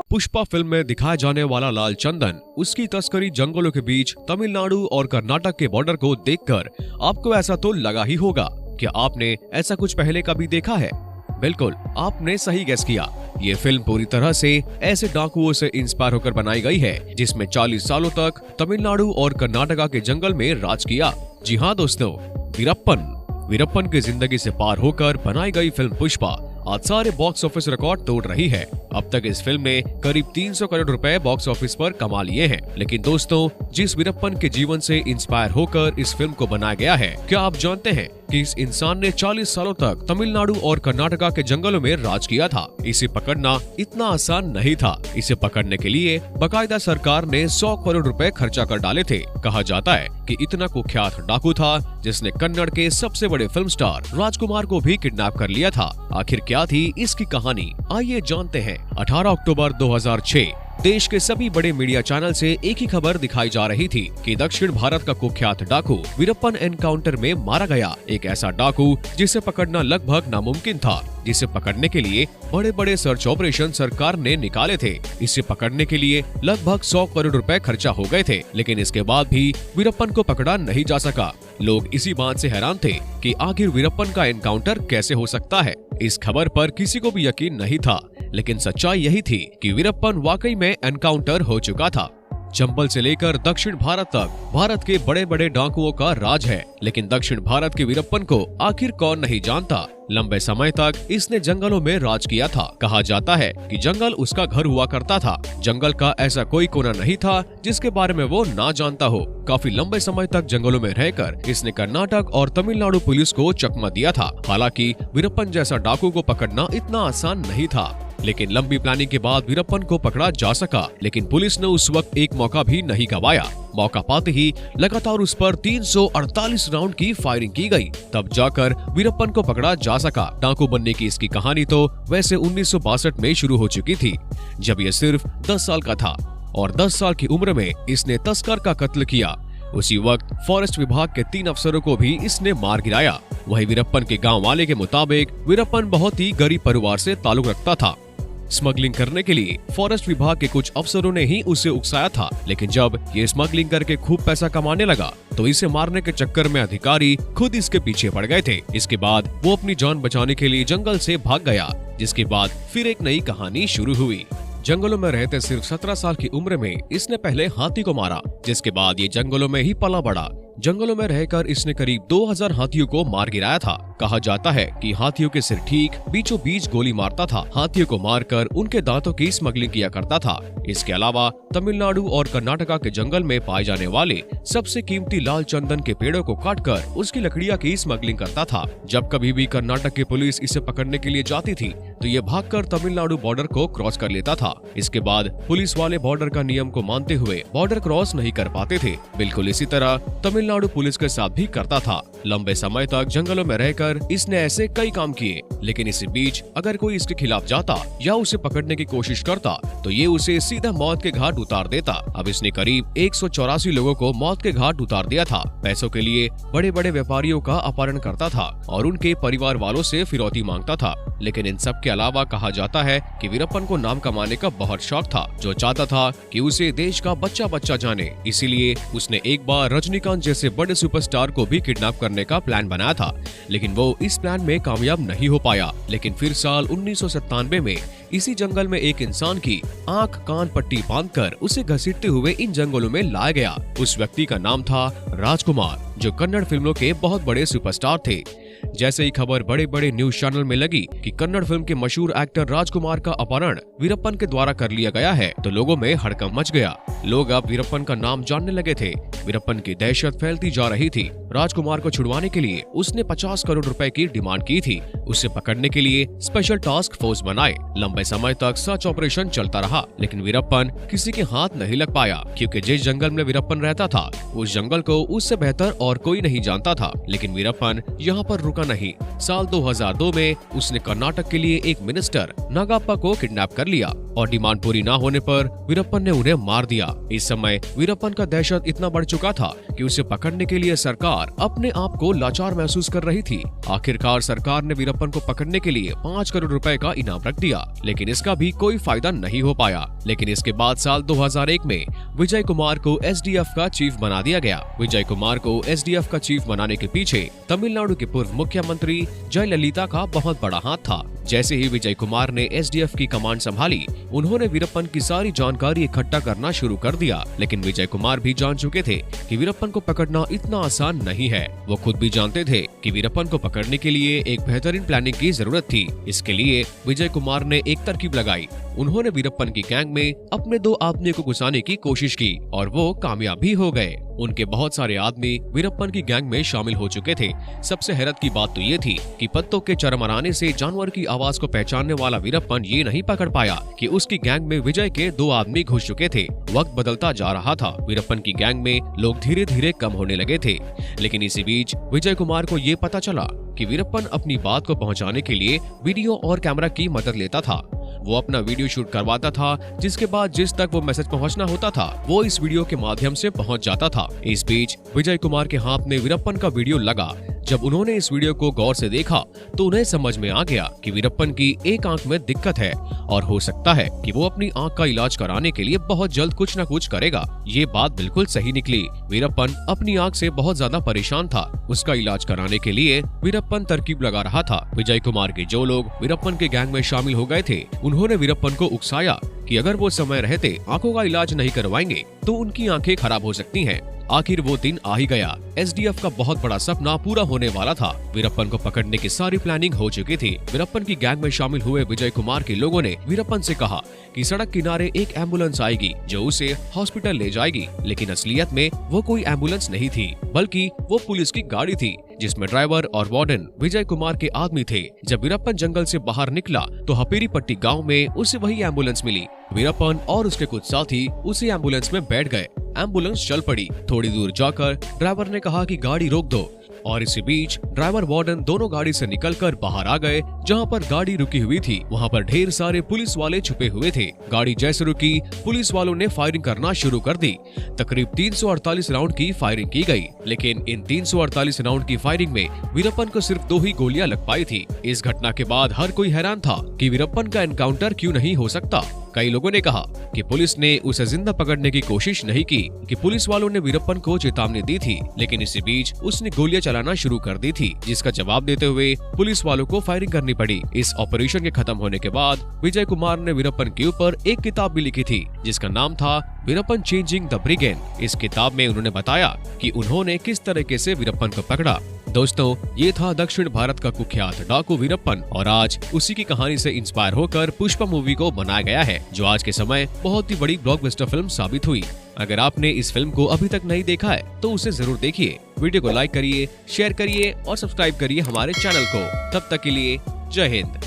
Pushpa film में दिखाया जाने वाला लाल चंदन, उसकी तस्करी जंगलों के बीच तमिलनाडु और कर्नाटक के बॉर्डर को देखकर आपको ऐसा तो लगा ही होगा। क्या आपने ऐसा कुछ पहले कभी देखा है? बिल्कुल, आपने सही गेस किया। ये फिल्म पूरी तरह से ऐसे डाकुओं से इंस्पायर होकर बनाई गई है जिसमें 40 सालों तक तमिलनाडु और कर्नाटका के जंगल में राज किया। जी हाँ दोस्तों, वीरप्पन की जिंदगी से पार होकर बनाई गई फिल्म पुष्पा आज सारे बॉक्स ऑफिस रिकॉर्ड तोड़ रही है। अब तक इस फिल्म ने करीब 300 करोड़ रुपए बॉक्स ऑफिस पर कमा लिए हैं। लेकिन दोस्तों, जिस वीरप्पन के जीवन से इंस्पायर होकर इस फिल्म को बनाया गया है, क्या आप जानते हैं कि इस इंसान ने 40 सालों तक तमिलनाडु और कर्नाटका के जंगलों में राज किया था। इसे पकड़ना इतना आसान नहीं था। इसे पकड़ने के लिए बाकायदा सरकार ने 100 करोड़ रुपए खर्चा कर डाले थे। कहा जाता है कि इतना कुख्यात डाकू था जिसने कन्नड़ के सबसे बड़े फिल्म स्टार राजकुमार को भी किडनैप कर लिया था। आखिर क्या थी इसकी कहानी, आइए जानते हैं। 18 अक्टूबर 2006 देश के सभी बड़े मीडिया चैनल से एक ही खबर दिखाई जा रही थी कि दक्षिण भारत का कुख्यात डाकू वीरप्पन एनकाउंटर में मारा गया। एक ऐसा डाकू जिसे पकड़ना लगभग नामुमकिन था, जिसे पकड़ने के लिए बड़े बड़े सर्च ऑपरेशन सरकार ने निकाले थे। इसे पकड़ने के लिए लगभग 100 करोड़ रुपए खर्चा हो गए थे, लेकिन इसके बाद भी वीरप्पन को पकड़ा नहीं जा सका। लोग इसी बात से हैरान थे कि आखिर वीरप्पन का एनकाउंटर कैसे हो सकता है। इस खबर पर किसी को भी यकीन नहीं था, लेकिन सच्चाई यही थी कि वीरप्पन वाकई में एनकाउंटर हो चुका था। चंबल से लेकर दक्षिण भारत तक भारत के बड़े बड़े डाकुओं का राज है, लेकिन दक्षिण भारत के वीरप्पन को आखिर कौन नहीं जानता। लंबे समय तक इसने जंगलों में राज किया था। कहा जाता है कि जंगल उसका घर हुआ करता था। जंगल का ऐसा कोई कोना नहीं था जिसके बारे में वो ना जानता हो। काफी लंबे समय तक जंगलों में रहकर इसने कर्नाटक और तमिलनाडु पुलिस को चकमा दिया था। हालांकि वीरप्पन जैसा डाकू को पकड़ना इतना आसान नहीं था, लेकिन लंबी प्लानिंग के बाद वीरप्पन को पकड़ा जा सका। लेकिन पुलिस ने उस वक्त एक मौका भी नहीं गंवाया। मौका पाते ही लगातार उस पर 348 राउंड की फायरिंग की गई, तब जाकर वीरप्पन को पकड़ा जा सका। डाकू बनने की इसकी कहानी तो वैसे 1962 में शुरू हो चुकी थी, जब ये सिर्फ 10 साल का था और 10 साल की उम्र में इसने तस्कर का कत्ल किया। उसी वक्त फॉरेस्ट विभाग के 3 अफसरों को भी इसने मार गिराया। वही वीरप्पन के गांव वाले के मुताबिक वीरप्पन बहुत ही गरीब परिवार से ताल्लुक रखता था। स्मगलिंग करने के लिए फॉरेस्ट विभाग के कुछ अफसरों ने ही उसे उकसाया था, लेकिन जब ये स्मगलिंग करके खूब पैसा कमाने लगा तो इसे मारने के चक्कर में अधिकारी खुद इसके पीछे पड़ गए थे। इसके बाद वो अपनी जान बचाने के लिए जंगल से भाग गया, जिसके बाद फिर एक नई कहानी शुरू हुई। जंगलों में रहते सिर्फ 17 साल की उम्र में इसने पहले हाथी को मारा, जिसके बाद ये जंगलों में ही पला बढ़ा। जंगलों में रहकर इसने करीब 2000 हाथियों को मार गिराया था। कहा जाता है कि हाथियों के सिर ठीक बीचों बीच गोली मारता था। हाथियों को मारकर उनके दांतों की स्मगलिंग किया करता था। इसके अलावा तमिलनाडु और कर्नाटका के जंगल में पाए जाने वाले सबसे कीमती लाल चंदन के पेड़ों को काटकर उसकी लकड़ियां की स्मगलिंग करता था। जब कभी भी कर्नाटक की पुलिस इसे पकड़ने के लिए जाती थी तो ये भागकर तमिलनाडु बॉर्डर को क्रॉस कर लेता था। इसके बाद पुलिस वाले बॉर्डर का नियम को मानते हुए बॉर्डर क्रॉस नहीं कर पाते थे। बिल्कुल इसी तरह तमिलनाडु पुलिस के साथ भी करता था। लंबे समय तक जंगलों में रहकर इसने ऐसे कई काम किए, लेकिन इसी बीच अगर कोई इसके खिलाफ जाता या उसे पकड़ने की कोशिश करता तो ये उसे सीधा मौत के घाट उतार देता। अब इसने करीब 184 लोगों को मौत के घाट उतार दिया था। पैसों के लिए बड़े बड़े व्यापारियों का अपहरण करता था और उनके परिवार वालों से फिरौती मांगता था। लेकिन इन सब के अलावा कहा जाता है कि वीरप्पन को नाम कमाने का बहुत शौक था, जो चाहता था कि उसे देश का बच्चा बच्चा जाने। इसीलिए उसने एक बार रजनीकांत जैसे बड़े सुपरस्टार को भी किडनैप करने का प्लान बनाया था, लेकिन वो इस प्लान में कामयाब नहीं हो पाया। लेकिन फिर साल 1997 में इसी जंगल में एक इंसान की आंख कान पट्टी बांधकर उसे घसीटते हुए इन जंगलों में लाया गया। उस व्यक्ति का नाम था राजकुमार, जो कन्नड़ फिल्मों के बहुत बड़े सुपरस्टार थे। जैसे ही खबर बड़े बड़े न्यूज चैनल में लगी कि कन्नड़ फिल्म के मशहूर एक्टर राजकुमार का अपहरण वीरप्पन के द्वारा कर लिया गया है, तो लोगों में हड़कंप मच गया। लोग अब वीरप्पन का नाम जानने लगे थे। वीरप्पन की दहशत फैलती जा रही थी। राजकुमार को छुड़वाने के लिए उसने 50 करोड़ रुपए की डिमांड की थी। उसे पकड़ने के लिए स्पेशल टास्क फोर्स बनाए। लंबे समय तक सर्च ऑपरेशन चलता रहा, लेकिन वीरप्पन किसी के हाथ नहीं लग पाया, क्योंकि जिस जंगल में वीरप्पन रहता था उस जंगल को उससे बेहतर और कोई नहीं जानता था। लेकिन वीरप्पन यहाँ पर रुका नहीं। साल 2002 में उसने कर्नाटक के लिए एक मिनिस्टर नागाप्पा को किडनैप कर लिया। और डिमांड पूरी न होने पर वीरप्पन ने उन्हें मार दिया। इस समय वीरप्पन का दहशत इतना बढ़ चुका था कि उसे पकड़ने के लिए सरकार अपने आप को लाचार महसूस कर रही थी। आखिरकार सरकार ने वीरप्पन को पकड़ने के लिए 5 करोड़ रुपए का इनाम रख दिया, लेकिन इसका भी कोई फायदा नहीं हो पाया। लेकिन इसके बाद साल 2001 में विजय कुमार को एसडीएफ का चीफ बना दिया गया। विजय कुमार को एसडीएफ का चीफ बनाने के पीछे तमिलनाडु के पूर्व मुख्यमंत्री जयललिता का बहुत बड़ा हाथ था। जैसे ही विजय कुमार ने एसडीएफ की कमांड संभाली, उन्होंने वीरप्पन की सारी जानकारी इकट्ठा करना शुरू कर दिया। लेकिन विजय कुमार भी जान चुके थे कि वीरप्पन को पकड़ना इतना आसान नहीं है। वो खुद भी जानते थे कि वीरप्पन को पकड़ने के लिए एक बेहतरीन प्लानिंग की जरूरत थी। इसके लिए विजय कुमार ने एक तरकीब लगाई। उन्होंने वीरप्पन की गैंग में अपने 2 आदमियों को घुसाने की कोशिश की और वो कामयाब भी हो गए। उनके बहुत सारे आदमी वीरप्पन की गैंग में शामिल हो चुके थे। सबसे हैरत की बात तो ये थी कि पत्तों के चरमराने से जानवर की आवाज को पहचानने वाला वीरप्पन ये नहीं पकड़ पाया कि उसकी गैंग में विजय के 2 आदमी घुस चुके थे। वक्त बदलता जा रहा था। वीरप्पन की गैंग में लोग धीरे धीरे कम होने लगे थे। लेकिन इसी बीच विजय कुमार को ये पता चला कि वीरप्पन अपनी बात को पहुंचाने के लिए वीडियो और कैमरा की मदद लेता था। वो अपना वीडियो शूट करवाता था, जिसके बाद जिस तक वो मैसेज पहुंचना होता था वो इस वीडियो के माध्यम से पहुंच जाता था। इस बीच विजय कुमार के हाथ में वीरप्पन का वीडियो लगा। जब उन्होंने इस वीडियो को गौर से देखा तो उन्हें समझ में आ गया कि वीरप्पन की एक आंख में दिक्कत है और हो सकता है कि वो अपनी आंख का इलाज कराने के लिए बहुत जल्द कुछ न कुछ करेगा। ये बात बिल्कुल सही निकली। वीरप्पन अपनी आंख से बहुत ज्यादा परेशान था। उसका इलाज कराने के लिए वीरप्पन तरकीब लगा रहा था। विजय कुमार के जो लोग वीरप्पन के गैंग में शामिल हो गए थे, उन्होंने वीरप्पन को उकसाया कि अगर वो समय रहते आंखों का इलाज नहीं करवाएंगे तो उनकी आंखें खराब हो सकती हैं। आखिर वो दिन आ ही गया। एसडीएफ का बहुत बड़ा सपना पूरा होने वाला था। वीरप्पन को पकड़ने की सारी प्लानिंग हो चुकी थी। वीरप्पन की गैंग में शामिल हुए विजय कुमार के लोगों ने वीरप्पन से कहा कि सड़क किनारे एक एम्बुलेंस आएगी जो उसे हॉस्पिटल ले जाएगी। लेकिन असलियत में वो कोई एम्बुलेंस नहीं थी, बल्कि वो पुलिस की गाड़ी थी जिसमें ड्राइवर और वार्डन विजय कुमार के आदमी थे। जब वीरप्पन जंगल से बाहर निकला तो हपेरीपट्टी गांव में उसे वही एम्बुलेंस मिली। वीरप्पन और उसके कुछ साथी उसी एम्बुलेंस में बैठ गए। एम्बुलेंस चल पड़ी। थोड़ी दूर जाकर ड्राइवर ने कहा कि गाड़ी रोक दो और इसी बीच ड्राइवर वार्डन दोनों गाड़ी से निकलकर बाहर आ गए। जहां पर गाड़ी रुकी हुई थी वहां पर ढेर सारे पुलिस वाले छुपे हुए थे। गाड़ी जैसे रुकी, पुलिस वालों ने फायरिंग करना शुरू कर दी। तकरीब 348 राउंड की फायरिंग की गई, लेकिन इन 348 राउंड की फायरिंग में वीरप्पन को सिर्फ 2 ही गोलियां लग पाई थी। इस घटना के बाद हर कोई हैरान था कि वीरप्पन का एनकाउंटर क्यों नहीं हो सकता। कई लोगों ने कहा कि पुलिस ने उसे जिंदा पकड़ने की कोशिश नहीं की, कि पुलिस वालों ने वीरप्पन को चेतावनी दी थी, लेकिन इसी बीच उसने गोलियां चलाना शुरू कर दी थी, जिसका जवाब देते हुए पुलिस वालों को फायरिंग करनी पड़ी। इस ऑपरेशन के खत्म होने के बाद विजय कुमार ने वीरप्पन के ऊपर एक किताब भी लिखी थी जिसका नाम था वीरप्पन चेंजिंग द ब्रिगेड। इस किताब में उन्होंने बताया कि उन्होंने किस तरीके से वीरप्पन को पकड़ा। दोस्तों, ये था दक्षिण भारत का कुख्यात डाकू वीरप्पन और आज उसी की कहानी से इंस्पायर होकर पुष्पा मूवी को बनाया गया है, जो आज के समय बहुत ही बड़ी ब्लॉकबस्टर फिल्म साबित हुई। अगर आपने इस फिल्म को अभी तक नहीं देखा है तो उसे जरूर देखिए। वीडियो को लाइक करिए, शेयर करिए और सब्सक्राइब करिए हमारे चैनल को। तब तक के लिए जय हिंद।